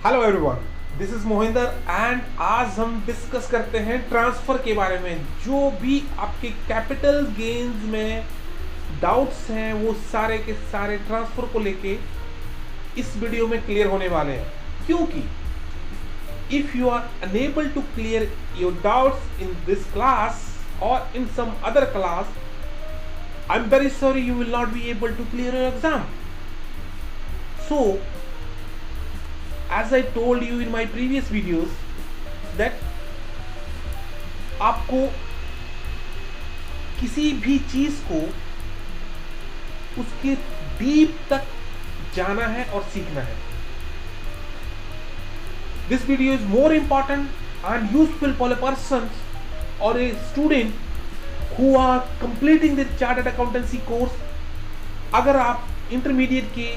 Hello everyone, this is Mohinder and आज हम discuss करते हैं ट्रांसफर के बारे में। जो भी आपके कैपिटल गेन्स में डाउट्स हैं वो सारे के सारे ट्रांसफर को लेके इस वीडियो में क्लियर होने वाले हैं, क्योंकि if you are unable to clear your doubts in this class और in some other class, I am very sorry, you will not be able to clear your exam. So as I told you in my previous videos that आपको किसी भी चीज को उसके deep तक जाना है और सीखना है। This video is more important and useful for a person or a student who are completing the chartered accountancy course। अगर आप इंटरमीडिएट के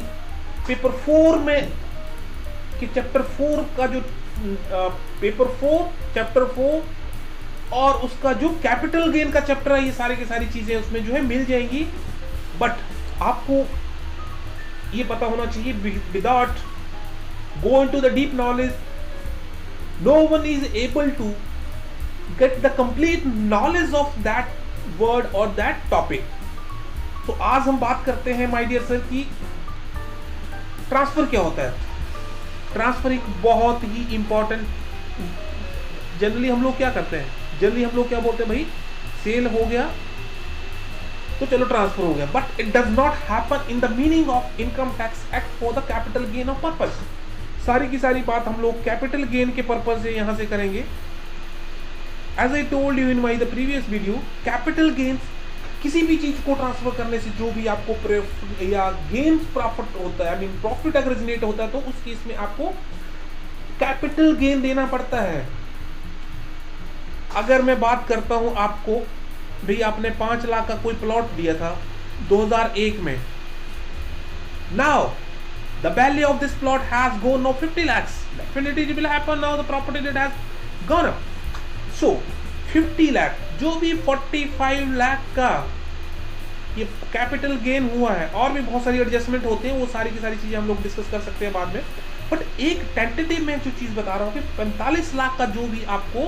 पेपर 4 में कि चैप्टर 4 का जो पेपर 4 चैप्टर 4 और उसका जो कैपिटल गेन का चैप्टर है, ये सारी की सारी चीजें उसमें जो है मिल जाएंगी। बट आपको ये पता होना चाहिए, without go into the deep knowledge no one is able to get the complete knowledge of that word और दैट टॉपिक। तो आज हम बात करते हैं माय डियर सर कि ट्रांसफर क्या होता है। ट्रांसफर एक बहुत ही इंपॉर्टेंट, जनरली हम लोग क्या करते हैं, जनरली हम लोग क्या बोलते हैं, भाई सेल हो गया तो चलो ट्रांसफर हो गया, but it does not happen in the meaning of income tax act for the capital gain of purpose. सारी की सारी बात हम लोग कैपिटल गेन के पर्पस से यहां से करेंगे। As I told you in my the previous video, capital gains किसी भी चीज को ट्रांसफर करने से जो भी आपको या गेन्स प्रॉफिट होता है, आई मीन प्रॉफिट अगर जनरेट होता है, तो उस केस में आपको कैपिटल गेन देना पड़ता है। अगर मैं बात करता हूं आपको, भाई आपने 5 लाख का कोई प्लॉट दिया था 2001 में, now the value of this plot has gone now 50 lakhs, definitely it will happen now the property rate has gone up. So 50 lakh जो भी 45 लाख का ये कैपिटल गेन हुआ है, और भी बहुत सारी एडजस्टमेंट होते हैं, वो सारी की सारी चीजें हम लोग डिस्कस कर सकते हैं बाद में। बट एक टेंटेटिव में जो चीज बता रहा हूं कि 45 लाख का जो भी आपको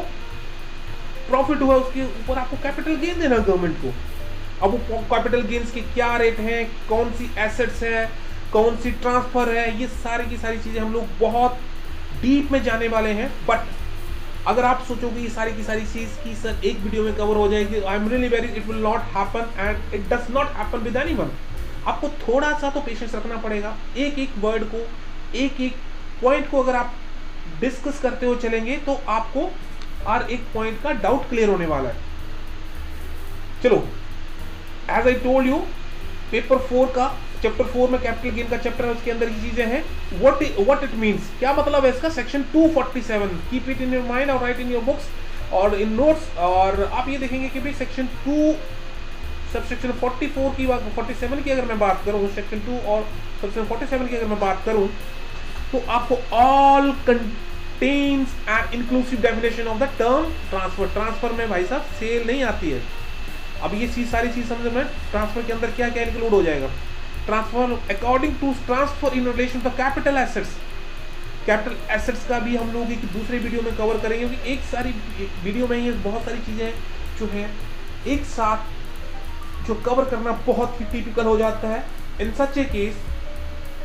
प्रॉफिट हुआ उसके ऊपर आपको कैपिटल गेन देना गवर्नमेंट को। अब वो कैपिटल गेन्स के क्या रेट हैं, कौन सी एसेट्स है, कौन सी ट्रांसफर है, ये सारी की सारी चीजें हम लोग बहुत डीप में जाने वाले हैं। बट अगर आप सोचोगे ये सारी की सारी चीज की सर एक वीडियो में कवर हो जाएगी, I am really very, it will not happen and it does not happen with anyone. आपको थोड़ा सा तो पेशेंस रखना पड़ेगा। एक एक वर्ड को, एक एक पॉइंट को अगर आप डिस्कस करते हुए चलेंगे तो आपको हर एक पॉइंट का डाउट क्लियर होने वाला है। चलो, as I told you, paper 4 का चैप्टर 4 में कैपिटल गेन का चैप्टर है, उसके अंदर की चीजें हैं। व्हाट इट मींस, क्या मतलब है इसका। Section 247, keep it in your mind और राइट इन योर बुक्स और इन नोट्स। और आप ये देखेंगे कि भाई सेक्शन 2 सबसेक्शन 44 की बात, 47 की अगर मैं बात करूं, सेक्शन 2 और सबसेक्शन 47 की अगर मैं बात करूं, तो आपको all contains an inclusive definition of the term transfer. Transfer में भाई साहब सेल नहीं आती है। अब ये चीज सारी चीज समझ में, ट्रांसफर के अंदर क्या क्या इंक्लूड हो जाएगा। Transfer according to transfer in relation to capital assets. Capital assets का भी हम लोग एक दूसरे वीडियो में कवर करेंगे, क्योंकि एक सारी वीडियो में ये बहुत सारी चीजें जो है एक साथ जो कवर करना बहुत ही टिपिकल हो जाता है। इन सच ए केस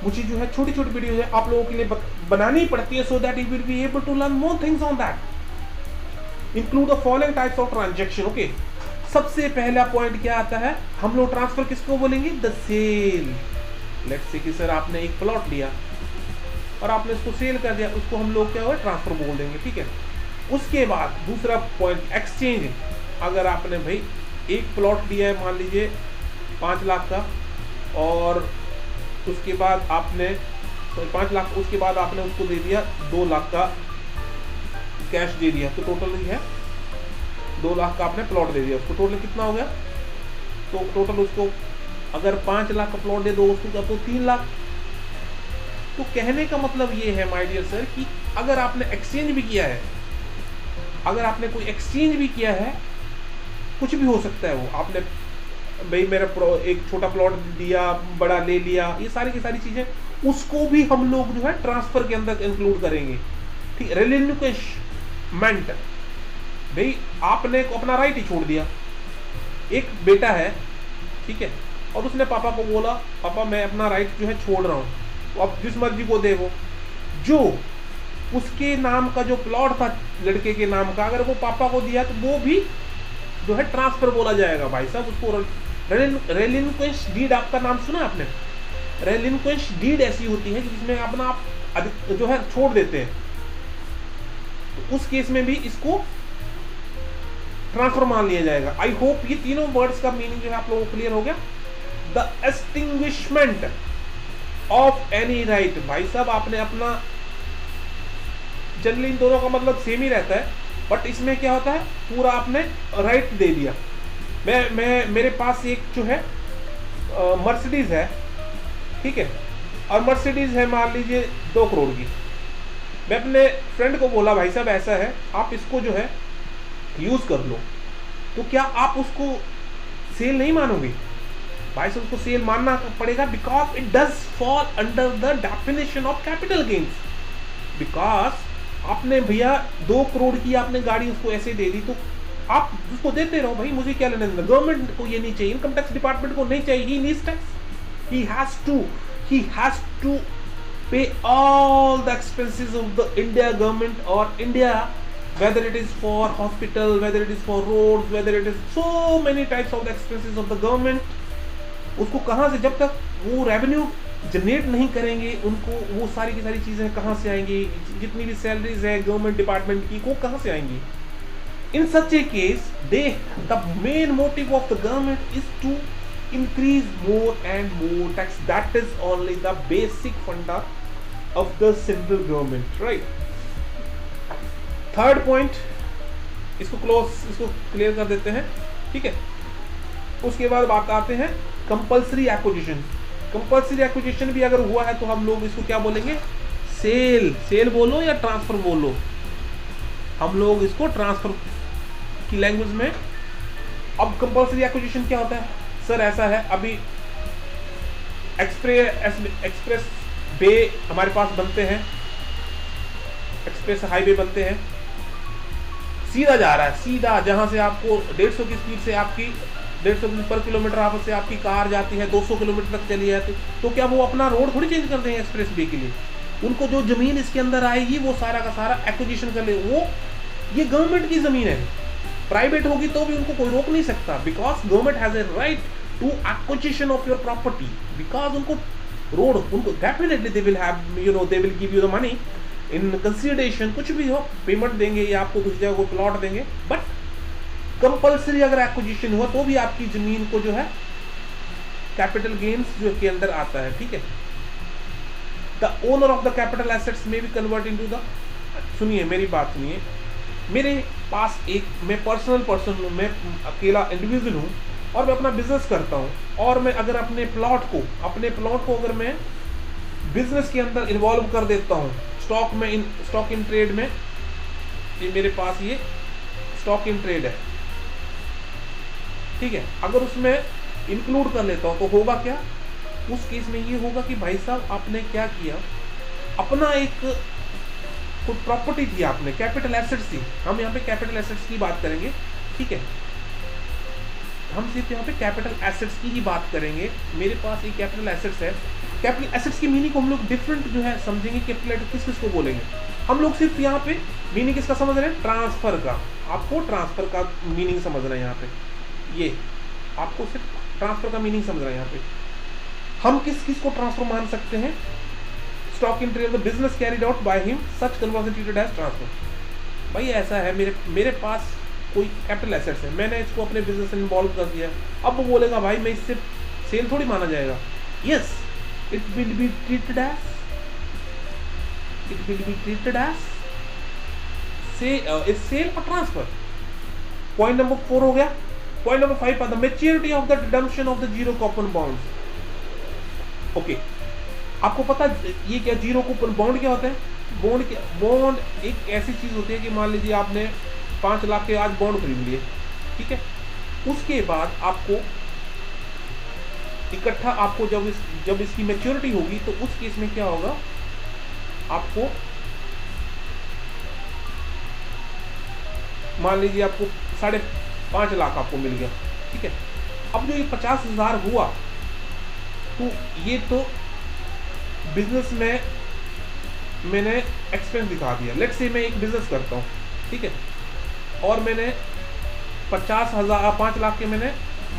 मुझे जो है छोटी छोटी वीडियो है आप लोगों के लिए बनानी पड़ती है, so that you will be able to learn more things on that. Include the following types of transaction. Okay, सबसे पहला पॉइंट क्या आता है, हम लोग ट्रांसफर किसको बोलेंगे, द सेल। लेट्स से कि सर आपने एक प्लॉट लिया और आपने उसको सेल कर दिया, उसको हम लोग क्या हुआ, ट्रांसफर बोल देंगे, ठीक है। उसके बाद दूसरा पॉइंट एक्सचेंज। अगर आपने भाई एक प्लॉट लिया है, मान लीजिए 5 लाख का, और उसके बाद आपने 5 लाख, उसके बाद आपने उसको दे दिया 2 लाख का कैश दे दिया, तो टोटल ही है 2 लाख का आपने प्लॉट दे दिया, उसको टोटल कितना हो गया, तो टोटल उसको अगर 5 लाख का प्लॉट दे दो उसको तो 3 लाख। तो कहने का मतलब ये है माय डियर सर कि अगर आपने एक्सचेंज भी किया है, अगर आपने कोई एक्सचेंज भी किया है, कुछ भी हो सकता है वो, आपने भाई मेरा एक छोटा प्लॉट दिया, बड़ा ले लिया, ये सारी की सारी चीजें उसको भी हम लोग जो है ट्रांसफर के अंदर इंक्लूड करेंगे। ठीक, रिलिंक्विशमेंट, भाई आपने अपना राइट ही छोड़ दिया। एक बेटा है, ठीक है, और उसने पापा को बोला पापा मैं अपना राइट जो है छोड़ रहा हूँ, तो अब जिस मर्जी को दे वो, जो उसके नाम का जो प्लॉट था लड़के के नाम का, अगर वो पापा को दिया तो वो भी जो है ट्रांसफर बोला जाएगा भाई साहब उसको। रेलिंक्विश डीड, आपका नाम सुना आपने? रेलिंक्विश डीड ऐसी होती है जिसमें अपना आप जो है छोड़ देते हैं, तो उस केस में भी इसको ट्रांसफर मान लिया जाएगा। आई होप ये तीनों वर्ड्स का मीनिंग जो है आप लोगों को क्लियर हो गया। The extinguishment of any right, भाई साहब आपने अपना, जनरली इन दोनों का मतलब सेम ही रहता है, बट इसमें क्या होता है पूरा आपने राइट दे दिया। मैं मेरे पास एक जो है मर्सिडीज है, ठीक है, और मर्सिडीज है मान लीजिए 2 करोड़ की। मैं अपने फ्रेंड को बोला भाई साहब ऐसा है, आप इसको जो है यूज कर लो, तो क्या आप उसको सेल नहीं मानोगे? भाई साहब उसको सेल मानना पड़ेगा, because it does fall under the definition of capital gains. Because आपने भैया 2 करोड़ की आपने गाड़ी उसको ऐसे दे दी, तो आप उसको देते रहो, भाई मुझे क्या लेना देना। गवर्नमेंट को ये नहीं चाहिए, इनकम टैक्स डिपार्टमेंट को नहीं चाहिए, he needs tax, he has to pay all the expenses of the India government or India, whether it is for hospital, whether it is for roads, whether it is so many types of the expenses of the government। उसको कहाँ से, जब तक वो revenue generate नहीं करेंगे, उनको वो सारी की सारी चीजें कहाँ से आएंगी, जितनी भी सैलरीज है गवर्नमेंट डिपार्टमेंट की, वो कहाँ से आएंगी? In such a case, the main motive of the government is to increase more and more tax. That is only the basic funda of the central government, right? Third point, इसको clear कर देते हैं, ठीक है। उसके बाद बात आते हैं कंपल्सरी एक्विजिशन। कंपल्सरी एक्विजिशन भी अगर हुआ है तो हम लोग इसको क्या बोलेंगे? सेल बोलो या ट्रांसफर बोलो, हम लोग इसको ट्रांसफर की लैंग्वेज में। अब कंपल्सरी एक्विजिशन क्या होता है? सर ऐसा है, अभी एक्सप्रेस वे हमारे पास बनते हैं, एक्सप्रेस हाईवे बनते हैं, सीधा जा रहा है, सीधा जहां से आपको 150 की स्पीड से आपकी 150 पर किलोमीटर आप से आपकी कार जाती है, 200 किलोमीटर तक चली जाती, तो क्या वो अपना रोड थोड़ी चेंज कर देंगे एक्सप्रेस वे के लिए? उनको जो जमीन इसके अंदर आएगी वो सारा का सारा एक्विजिशन कर ले। वो ये गवर्नमेंट की जमीन है, प्राइवेट होगी तो भी उनको कोई रोक नहीं सकता, because government has a right to acquisition of your property. Because उनको रोड, उनको definitely they will have, you know, they will give you the money in consideration, कुछ भी हो पेमेंट देंगे या आपको कुछ जगह कोई प्लॉट देंगे। बट कंपल्सरी अगर एक्विजिशन हुआ तो भी आपकी जमीन को जो है कैपिटल गेन्स जो के अंदर आता है, ठीक है। The owner of the capital assets में भी कन्वर्ट इनटू द, सुनिए मेरी बात सुनिए, मेरे पास एक, मैं पर्सन हूँ, मैं अकेला इंडिविजुअल हूँ और मैं अपना बिजनेस करता हूँ, और मैं अगर अपने प्लॉट को अगर मैं बिजनेस के अंदर इन्वॉल्व कर देता हूँ, स्टॉक इन ट्रेड में, ये मेरे पास ये स्टॉक इन ट्रेड है, ठीक है, अगर उसमें इंक्लूड कर लेता हूँ तो होगा क्या? उस केस में ये होगा कि भाई साहब आपने क्या किया, अपना एक कोई प्रॉपर्टी थी, आपने कैपिटल एसेट्स थी, हम यहाँ पे कैपिटल एसेट्स की बात करेंगे, ठीक है, हम सिर्फ यहाँ पे कैपिटल एसेट्स की ही बात करेंगे। मेरे पास एक कैपिटल एसेट्स है, कैपिटल एसेट्स की मीनिंग को हम लोग डिफरेंट जो है समझेंगे, कैपिटल किस को बोलेंगे। हम लोग सिर्फ यहाँ पे मीनिंग किसका समझ रहे हैं? ट्रांसफर का। आपको ट्रांसफर का मीनिंग समझना है यहाँ पे, ये आपको सिर्फ ट्रांसफर का मीनिंग समझना है यहाँ पे। हम किस को ट्रांसफर मान सकते हैं? Stock in trade, the business carried out by him, such conversion treated as transfer. भाई ऐसा है, मेरे पास कोई कैपिटल एसेट्स है, मैंने इसको अपने बिजनेस में इन्वॉल्व कर दिया, अब वो बोलेगा भाई मैं इससे सेल थोड़ी माना जाएगा। Yes, it will be treated as sale और ट्रांसफर। पॉइंट नंबर 4 हो गया। Point number 5 the maturity of the redemption of the zero coupon bonds. Okay, आपको पता ये क्या जीरो कूपन बॉन्ड क्या होता है? बॉन्ड एक ऐसी चीज होती है कि मान लीजिए आपने 5 लाख के आज बॉन्ड खरीद लिए, ठीक है, उसके बाद आपको इकट्ठा आपको जब इसकी मैच्योरिटी होगी तो उस केस में क्या होगा, आपको मान लीजिए आपको 5.5 लाख आपको मिल गया, ठीक है। अब जो ये 50,000 हुआ, तो ये तो बिजनेस में मैंने एक्सपेंस दिखा दिया। लेट्स से मैं एक बिजनेस करता हूँ, ठीक है, और मैंने 5 लाख के मैंने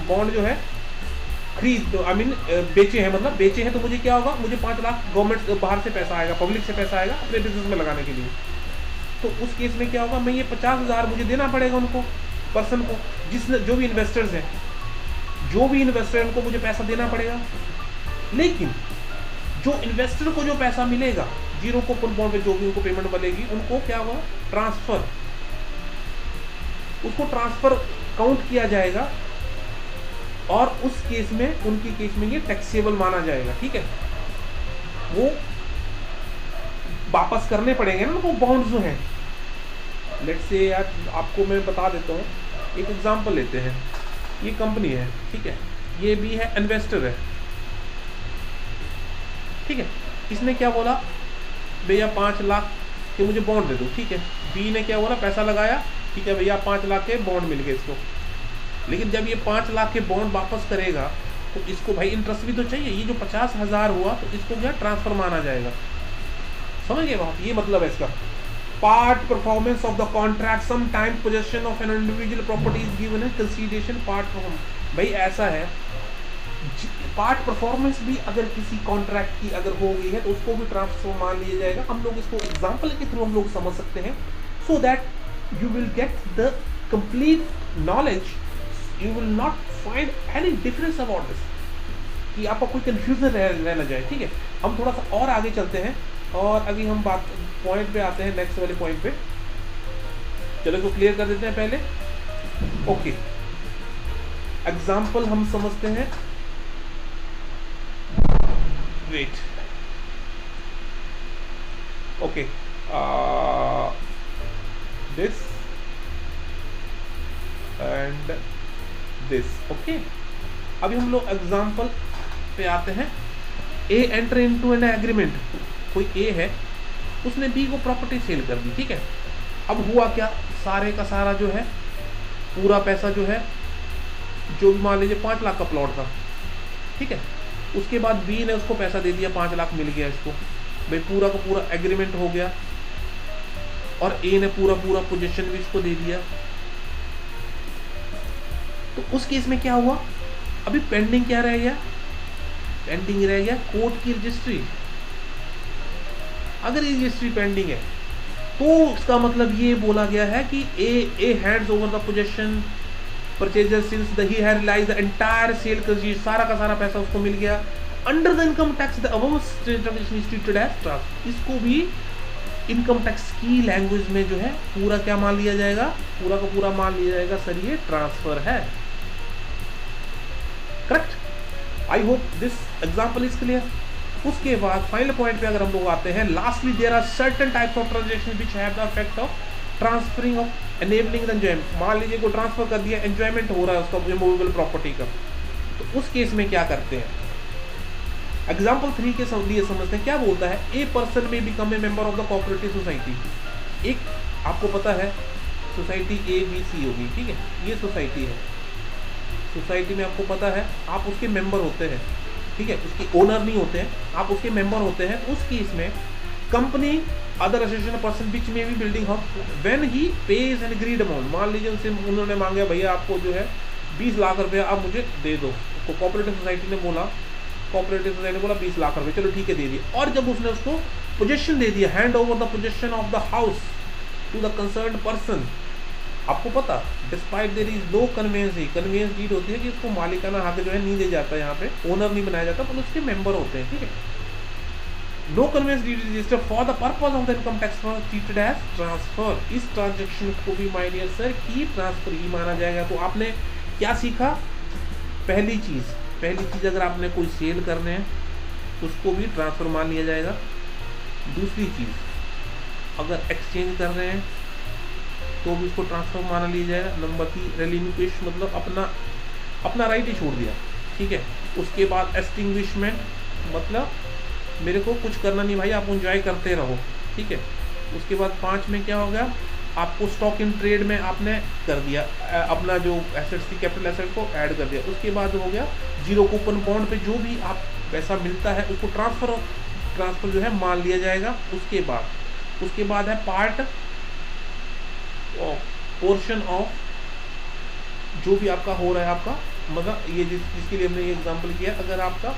बॉन्ड जो है बेचे हैं, मतलब बेचे हैं, तो मुझे क्या होगा, मुझे 5 लाख गवर्नमेंट बाहर से पैसा आएगा, पब्लिक से पैसा आएगा अपने बिजनेस में लगाने के लिए। तो उस केस में क्या होगा, मैं ये 50,000 मुझे देना पड़ेगा उनको, पर्सन को, जिसने जो भी इन्वेस्टर्स हैं, जो भी इन्वेस्टर है उनको मुझे पैसा देना पड़ेगा। लेकिन जो इन्वेस्टर को जो पैसा मिलेगा, जीरो को पुल बॉन्ड पे जो भी उनको पेमेंट मिलेगी, उनको क्या होगा, ट्रांसफर, उसको ट्रांसफर काउंट किया जाएगा, और उस केस में, उनकी केस में ये टैक्सेबल माना जाएगा, ठीक है। वो वापस करने पड़ेंगे ना वो बॉन्ड्स जो हैं। लेट्स से यार आपको मैं बता देता हूँ, एक एग्जांपल लेते हैं। ये कंपनी है, ठीक है, ये भी है, इन्वेस्टर है, ठीक है। इसने क्या बोला, भैया 5 लाख के मुझे बॉन्ड दे दो, ठीक है। बी ने क्या बोला, पैसा लगाया, ठीक है भैया 5 लाख के बॉन्ड मिल गए इसको। लेकिन जब ये 5 लाख के बॉन्ड वापस करेगा तो इसको भाई इंटरेस्ट भी तो चाहिए। ये जो 50,000 हुआ तो इसको क्या ट्रांसफर माना जाएगा, समझ गए बात, ये मतलब है इसका। Part performance of the contract, some time possession of an individual property is given in consideration part performance. भाई ऐसा है, पार्ट परफॉर्मेंस भी अगर किसी कॉन्ट्रैक्ट की अगर हो गई है तो उसको भी ट्रांसफर मान लिया जाएगा। हम लोग इसको एग्जांपल के थ्रू हम लोग समझ सकते हैं, सो that you will get the complete knowledge, you will not find any difference about this, कि आपको कोई कंफ्यूजन रह ना जाए, ठीक है। हम थोड़ा सा और आगे चलते हैं और अभी हम बात पॉइंट पे आते हैं, नेक्स्ट वाले पॉइंट पे। चलो इसको क्लियर कर देते हैं पहले। ओके, एग्जाम्पल हम समझते हैं, wait, okay, this and this, okay. अभी हम लोग एग्जाम्पल पे आते हैं। A enter into an agreement, कोई ए है, उसने बी को प्रॉपर्टी सेल कर दी, ठीक है। अब हुआ क्या, सारे का सारा जो है पूरा पैसा जो है, जो भी मान लीजिए 5 लाख का प्लॉट था, ठीक है। उसके बाद बी ने उसको पैसा दे दिया, 5 लाख मिल गया इसको, भाई पूरा का पूरा एग्रीमेंट हो गया, और ए ने पूरा पोजीशन भी इसको दे दिया। तो उस केस में क्या हुआ, अभी पेंडिंग क्या रह गया, पेंडिंग रह गया कोर्ट की रजिस्ट्री। अगर ये रजिस्ट्री पेंडिंग है तो उसका मतलब ये बोला गया है कि a hands over the position purchaser since the he had realised the entire sale का सारा पैसा उसको मिल गया। Under the income tax the above transaction is treated as transfer. इसको भी इनकम टैक्स की लैंग्वेज में जो है पूरा क्या मान लिया जाएगा, पूरा का पूरा मान लिया जाएगा, सर ये ट्रांसफर है, correct. I hope this example is clear. उसके बाद फाइनल पॉइंट पे अगर हम लोग आते हैं, lastly there are certain types of transaction which have the effect of transferring of enabling the enjoyment. मान लीजिए को ट्रांसफर कर दिया, एंजॉयमेंट हो रहा है उसका मूवेबल प्रॉपर्टी का, तो उस केस में क्या करते हैं, एग्जाम्पल 3 के लिए समझते हैं। क्या बोलता है, ए पर्सन में become a member of the cooperative society. एक आपको पता है सोसाइटी ABC होगी, ठीक है, ये सोसाइटी है, सोसाइटी में आपको पता है आप उसके मेंबर होते हैं, ठीक है, उसके ओनर नहीं होते हैं, आप उसके मेंबर होते हैं। उस केस में company other association person which में भी building house when he page N agreed amount, मान लीजिए उनसे उन्होंने मांगा भैया आपको जो है 20 लाख रुपया आप मुझे दे दो, तो कोऑपरेटिव सोसाइटी ने बोला, कोऑपरेटिव सोसाइटी ने बोला 20 लाख रुपये, चलो ठीक है दे दिए। और जब उसने उसको पोजीशन दे दिया, hand over the position of the house to the concerned person, आपको पता despite there is no conveyance, conveyance deed होती है कि उसको मालिकाना हक जो है नहीं दे जाता, यहाँ पे ओनर नहीं बनाया जाता, पर उसके मेंबर होते हैं, ठीक है। No conveyance deed register for the purpose of the income tax for treated as transfer. इस ट्रांजैक्शन को भी माय डियर सर की ट्रांसफर ही माना जाएगा। तो आपने क्या सीखा, पहली चीज अगर आपने कोई सेल करने हैं उसको भी ट्रांसफर मान लिया जाएगा। दूसरी चीज अगर एक्सचेंज कर रहे हैं तो भी उसको ट्रांसफर माना लिया जाएगा। नंबर 3 रेलिन्क्विश, मतलब अपना राइट ही छोड़ दिया, ठीक है, उसके बाद एक्सटिंग्विशमेंट, मतलब मेरे को कुछ करना नहीं भाई, आप एंजॉय करते रहो, ठीक है। उसके बाद 5 में क्या हो गया, आपको स्टॉक इन ट्रेड में आपने कर दिया, अपना जो एसेट्स थी कैपिटल एसेट को ऐड कर दिया। उसके बाद हो गया जीरो कूपन बॉन्ड पे जो भी आप पैसा मिलता है उसको ट्रांसफर जो है मान लिया जाएगा। उसके बाद है पार्ट पोर्शन ऑफ जो भी आपका हो रहा है, आपका मतलब ये जिसके लिए हमने ये एग्जांपल किया, अगर आपका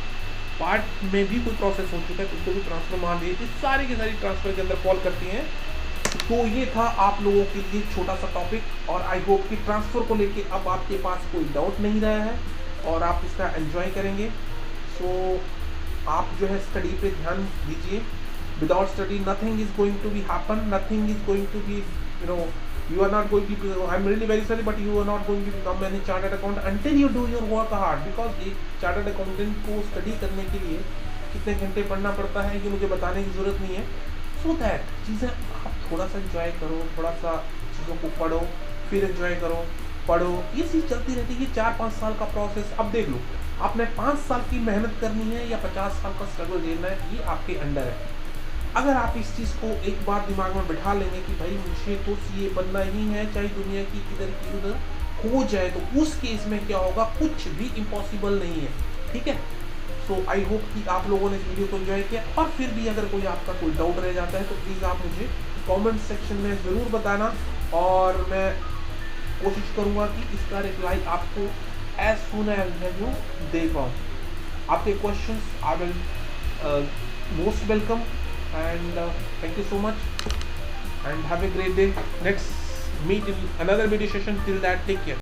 पार्ट में भी कोई प्रोसेस हो चुका है तो उसको भी ट्रांसफर मान दिए, सारी की सारी ट्रांसफर के अंदर फॉल करती हैं। तो ये था आप लोगों के लिए छोटा सा टॉपिक, और आई होप कि ट्रांसफर को लेके अब आपके पास कोई डाउट नहीं रहा है और आप इसका एंजॉय करेंगे। सो आप जो है स्टडी पे ध्यान दीजिए। Without study nothing is going to be happen, nothing is going to be you are not going to, I'm really very sorry, but you are not going to become any chartered accountant until you do your work hard, because एक chartered accountant को study करने के लिए कितने घंटे पढ़ना पड़ता है ये मुझे बताने की ज़रूरत नहीं है। सो दैट चीज़ें आप थोड़ा सा एंजॉय करो, थोड़ा सा चीज़ों को पढ़ो, फिर एंजॉय करो, पढ़ो, ये चीज़ चलती रहती है। 4-5 साल का प्रोसेस, अब देख लो आपने 5 साल की मेहनत करनी है या 50 साल का स्ट्रगल झेलना है, ये आपके अंडर है। अगर आप इस चीज़ को एक बार दिमाग में बिठा लेंगे कि भाई मुझे तो सीए बनना ही है, चाहे दुनिया की इधर की उधर हो जाए, तो उस केस में क्या होगा, कुछ भी इम्पॉसिबल नहीं है, ठीक है। सो आई होप कि आप लोगों ने इस वीडियो को एंजॉय किया, और फिर भी अगर कोई आपका कोई डाउट रह जाता है तो प्लीज़ आप मुझे कमेंट सेक्शन में ज़रूर बताना, और मैं कोशिश करूँगा कि इसका रिप्लाई आपको एज सुन एज यू दे पाऊँ। आपके questions I will most welcome, and thank you so much and have a great day. Let's meet in another video session. Till that, take care.